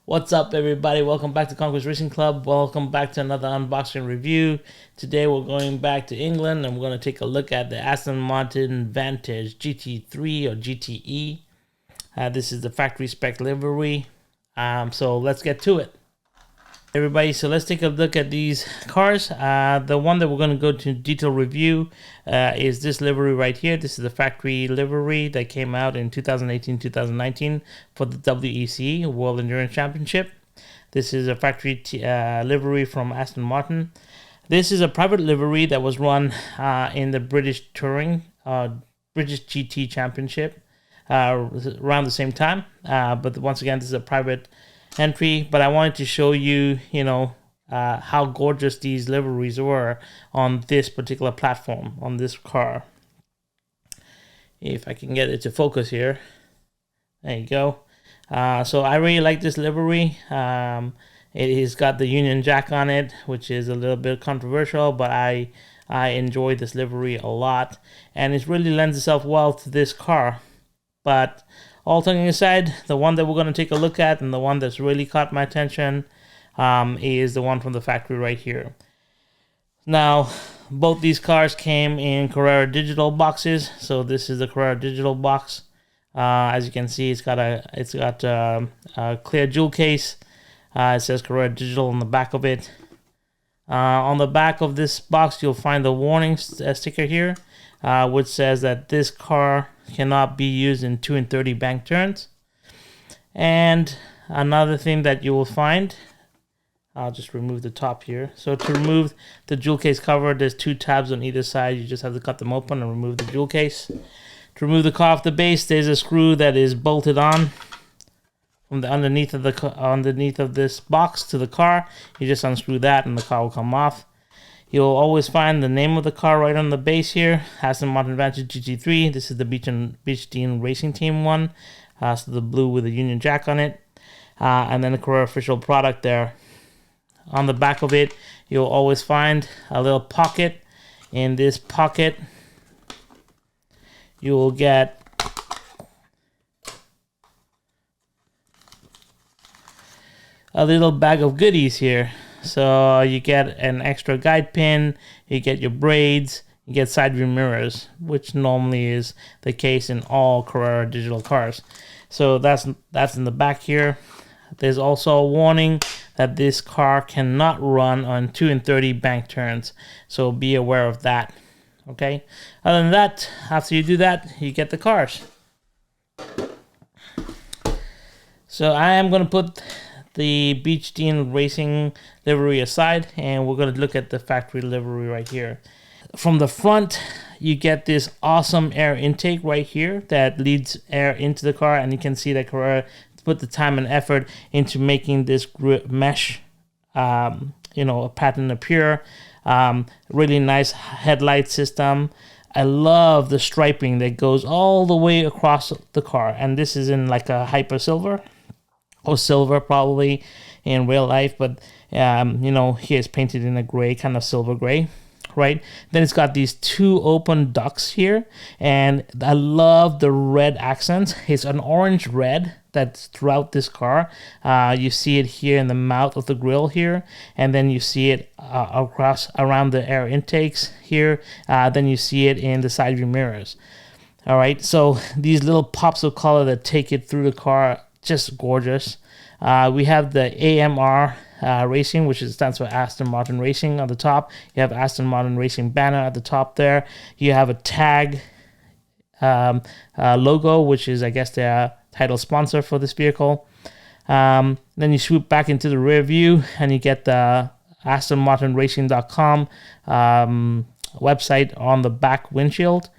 What's up, everybody? Welcome back to Conquest Racing Club. Welcome back to another unboxing review. Today we're going back to England and we're going to take a look at the Aston Martin Vantage GT3 or GTE. This is the factory spec livery. So let's get to it. Everybody, so let's take a look at these cars. The one that we're going to go to detail review is this livery right here. This is the factory livery that came out in 2018-2019 for the WEC, World Endurance Championship. This is a factory livery from Aston Martin. This is a private livery that was run in the British Touring, British GT Championship around the same time. But once again, this is a private entry, but I wanted to show you, how gorgeous these liveries were on this particular platform, on this car. If I can get it to focus here. There you go. So I really like this livery. It has got the Union Jack on it, which is a little bit controversial, but I enjoy this livery a lot, and it really lends itself well to this car. But all things aside, the one that we're going to take a look at and the one that's really caught my attention is the one from the factory right here. Now, both these cars came in Carrera Digital boxes. So this is the Carrera Digital box. As you can see, it's got a clear jewel case. It says Carrera Digital on the back of it. On the back of this box, you'll find the warning sticker here, which says that this car cannot be used in 2 and 30 bank turns. And another thing that you will find, I'll just remove the top here. So to remove the jewel case cover, there's 2 tabs on either side. You just have to cut them open and remove the jewel case. To remove the car off the base, there's a screw that is bolted on from the underneath of this box to the car. You just unscrew that and the car will come off. You'll always find the name of the car right on the base here, Aston Martin Vantage GT3. This is the Beach Dean Racing Team one, so the blue with the Union Jack on it, and then the Carrera official product there. On the back of it, you'll always find a little pocket. In this pocket, you will get a little bag of goodies here. So you get an extra guide pin, you get your braids, you get side view mirrors, which normally is the case in all Carrera Digital cars. So that's in the back here. There's also a warning that this car cannot run on 2 and 30 bank turns. So be aware of that. Okay. Other than that, after you do that, you get the cars. So I am going to put the Beach Dean Racing livery aside, and we're going to look at the factory livery right here. From the front, you get this awesome air intake right here that leads air into the car, and you can see that Carrera put the time and effort into making this mesh, a pattern appear. Really nice headlight system. I love the striping that goes all the way across the car, and this is in like a hyper silver. Or silver probably in real life, but here it's painted in a gray, kind of silver gray, right? Then it's got these 2 open ducts here, and I love the red accents. It's an orange red that's throughout this car. You see it here in the mouth of the grille here, and then you see it around the air intakes here. Then you see it in the side view mirrors. All right, so these little pops of color that take it through the car, just gorgeous. We have the AMR Racing, which stands for Aston Martin Racing on the top. You have Aston Martin Racing banner at the top there. You have a tag logo, which is, I guess, their title sponsor for this vehicle. Then you swoop back into the rear view and you get the AstonMartinRacing.com website on the back windshield.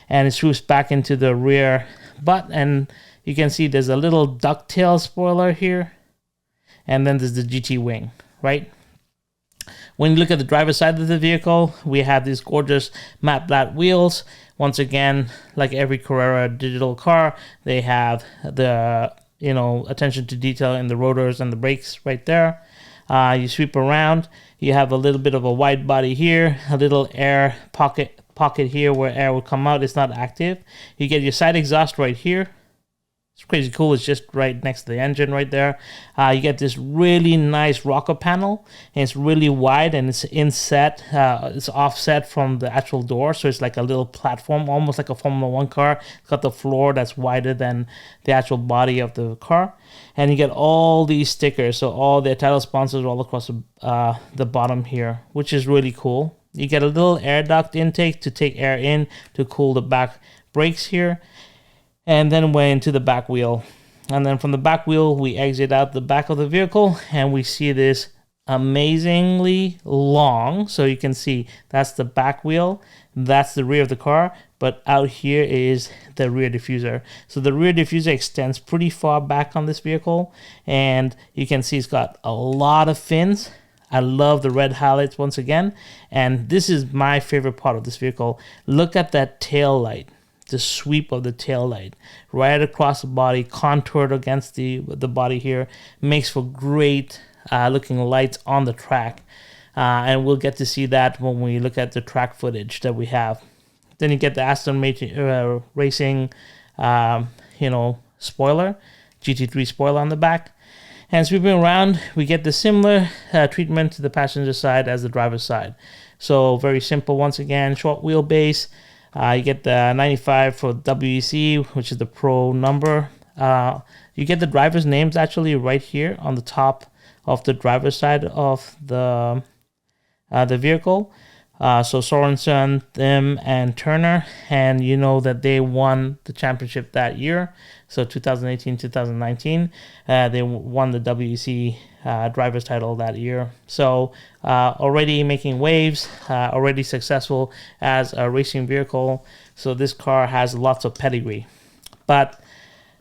And it swoops back into the rear butt, and you can see there's a little ducktail spoiler here, and then there's the GT wing, right? When you look at the driver's side of the vehicle, we have these gorgeous matte black wheels. Once again, like every Carrera Digital car, they have the attention to detail in the rotors and the brakes right there. You sweep around, you have a little bit of a wide body here, a little air pocket here where air will come out. It's not active. You get your side exhaust right here. It's crazy cool. It's just right next to the engine right there. You get this really nice rocker panel, and it's really wide, and it's inset. It's offset from the actual door, so it's like a little platform, almost like a Formula One car. It's got the floor that's wider than the actual body of the car, and you get all these stickers. So all the title sponsors all across the bottom here, which is really cool. You get a little air duct intake to take air in to cool the back brakes here. And then went into the back wheel. And then from the back wheel, we exit out the back of the vehicle, and we see this amazingly long. So you can see that's the back wheel, that's the rear of the car, but out here is the rear diffuser. So the rear diffuser extends pretty far back on this vehicle, and you can see it's got a lot of fins. I love the red highlights once again, and this is my favorite part of this vehicle. Look at that tail light. The sweep of the tail light right across the body, contoured against the body here, makes for great looking lights on the track, and we'll get to see that when we look at the track footage that we have. Then you get the Aston Martin Racing spoiler, GT3 spoiler on the back, and sweeping around we get the similar treatment to the passenger side as the driver's side. So very simple once again, short wheelbase. You get the 95 for WEC, which is the pro number. You get the driver's names actually right here on the top of the driver's side of the vehicle. So Sorensen, them, and Turner, and you know that they won the championship that year. So 2018, 2019, they won the WEC driver's title that year. So already making waves, already successful as a racing vehicle. So this car has lots of pedigree. But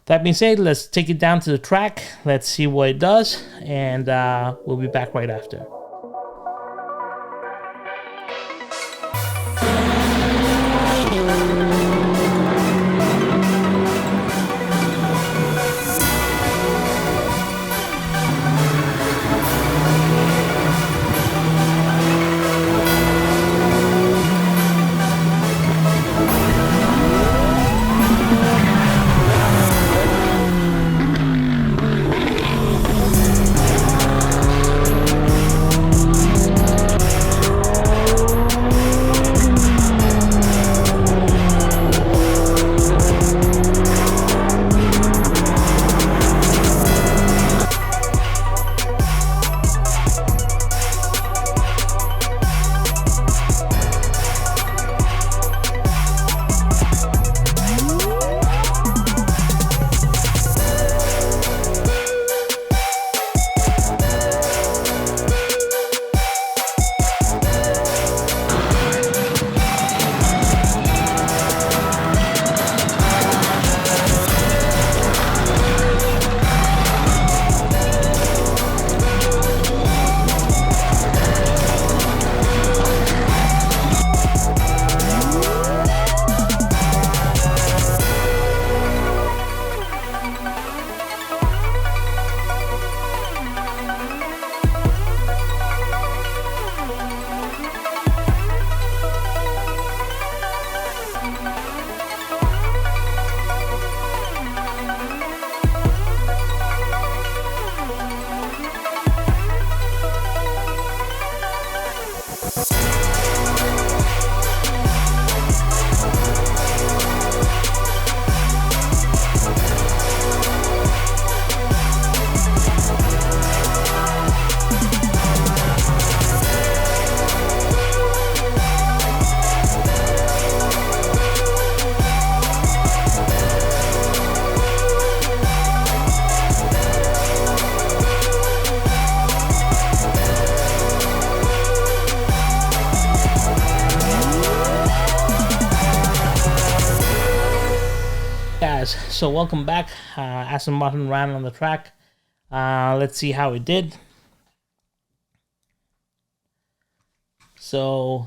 that being said, let's take it down to the track. Let's see what it does, and we'll be back right after. So welcome back. Aston Martin ran on the track. Let's see how it did. So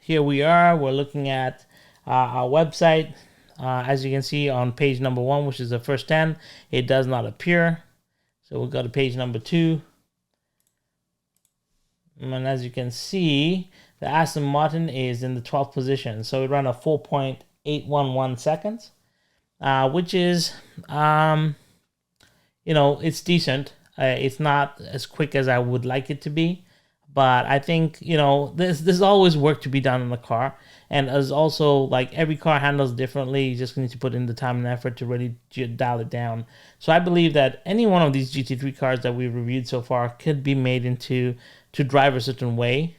here we are. We're looking at our website. As you can see on page number 1, which is the first 10, it does not appear. So we'll go to page number 2. And as you can see, the Aston Martin is in the 12th position. So it ran a 4.811 seconds. which is, it's decent. It's not as quick as I would like it to be, but I think, there's always work to be done in the car. And as also, like, every car handles differently. You just need to put in the time and effort to really dial it down. So I believe that any one of these GT3 cars that we've reviewed so far could be made to drive a certain way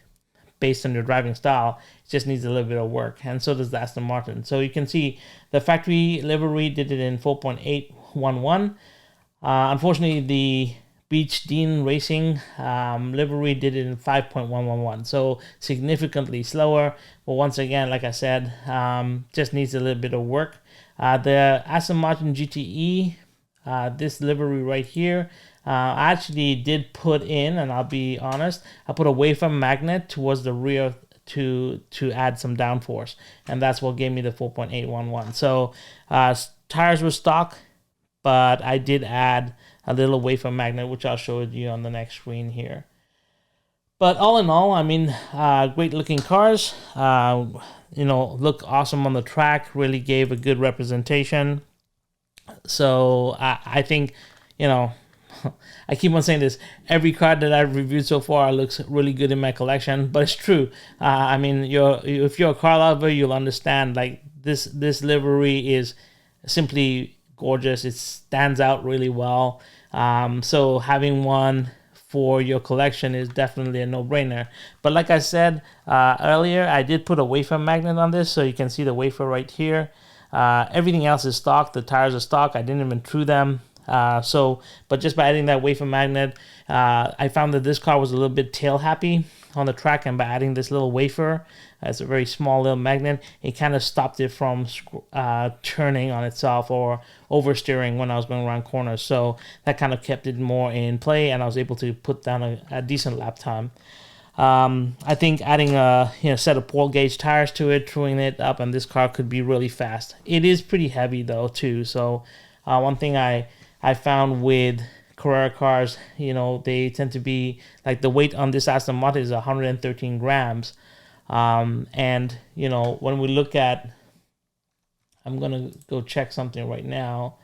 based on your driving style. It just needs a little bit of work. And so does the Aston Martin. So you can see the factory livery did it in 4.811. Unfortunately, the Beach Dean Racing livery did it in 5.111, so significantly slower. But once again, like I said, just needs a little bit of work. The Aston Martin GTE, this livery right here, I actually did put in, and I'll be honest, I put a wafer magnet towards the rear to add some downforce, and that's what gave me the 4.811. So tires were stock, but I did add a little wafer magnet, which I'll show you on the next screen here. But all in all, I mean, great looking cars, look awesome on the track, really gave a good representation. So I think, I keep on saying this, every car that I've reviewed so far looks really good in my collection, but it's true. I mean, if you're a car lover, you'll understand, like, this livery is simply gorgeous. It stands out really well. So having one for your collection is definitely a no-brainer. But like I said earlier, I did put a wafer magnet on this, so you can see the wafer right here. Everything else is stock. The tires are stock. I didn't even true them. But just by adding that wafer magnet, I found that this car was a little bit tail happy on the track, and by adding this little wafer, it's a very small little magnet, it kind of stopped it from turning on itself or oversteering when I was going around corners. So that kind of kept it more in play, and I was able to put down a decent lap time. I think adding a set of pole gauge tires to it, truing it up, and this car could be really fast. It is pretty heavy though too. So one thing I found with Carrera cars, they tend to be, like, the weight on this Aston Martin is 113 grams. And, when we look at, I'm going to go check something right now.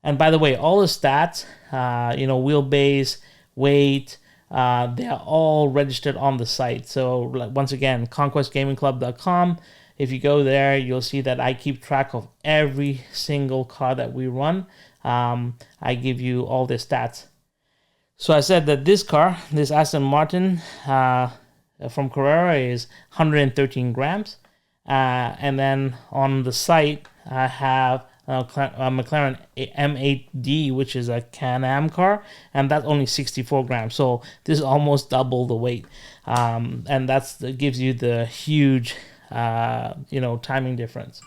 And by the way, all the stats, wheelbase, weight, they are all registered on the site. So, like, once again, conquestgamingclub.com. If you go there, you'll see that I keep track of every single car that we run. I give you all the stats. So I said that this car, this Aston Martin from Carrera, is 113 grams. And then on the site, I have a McLaren M8D, which is a Can-Am car, and that's only 64 grams. So this is almost double the weight. And that gives you the huge timing difference.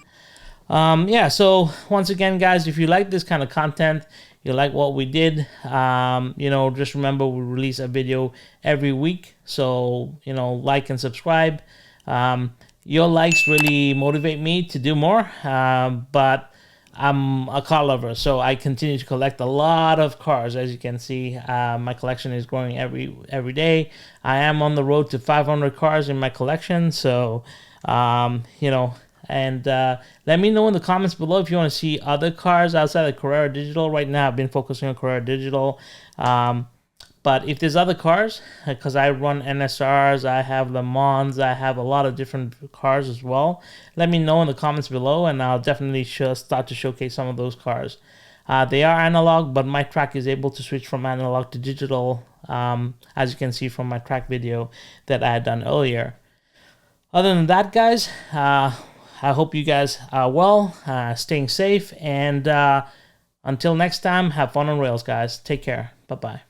So once again, guys, if you like this kind of content, you like what we did, just remember we release a video every week. So, like and subscribe. Your likes really motivate me to do more, but I'm a car lover, so I continue to collect a lot of cars. As you can see, my collection is growing every day. I am on the road to 500 cars in my collection, so and let me know in the comments below if you want to see other cars outside of Carrera Digital. Right now, I've been focusing on Carrera Digital. But if there's other cars, because I run NSRs, I have Le Mans, I have a lot of different cars as well, let me know in the comments below, and I'll definitely start to showcase some of those cars. They are analog, but my track is able to switch from analog to digital, as you can see from my track video that I had done earlier. Other than that, guys, I hope you guys are well, staying safe, and until next time, have fun on rails, guys. Take care. Bye-bye.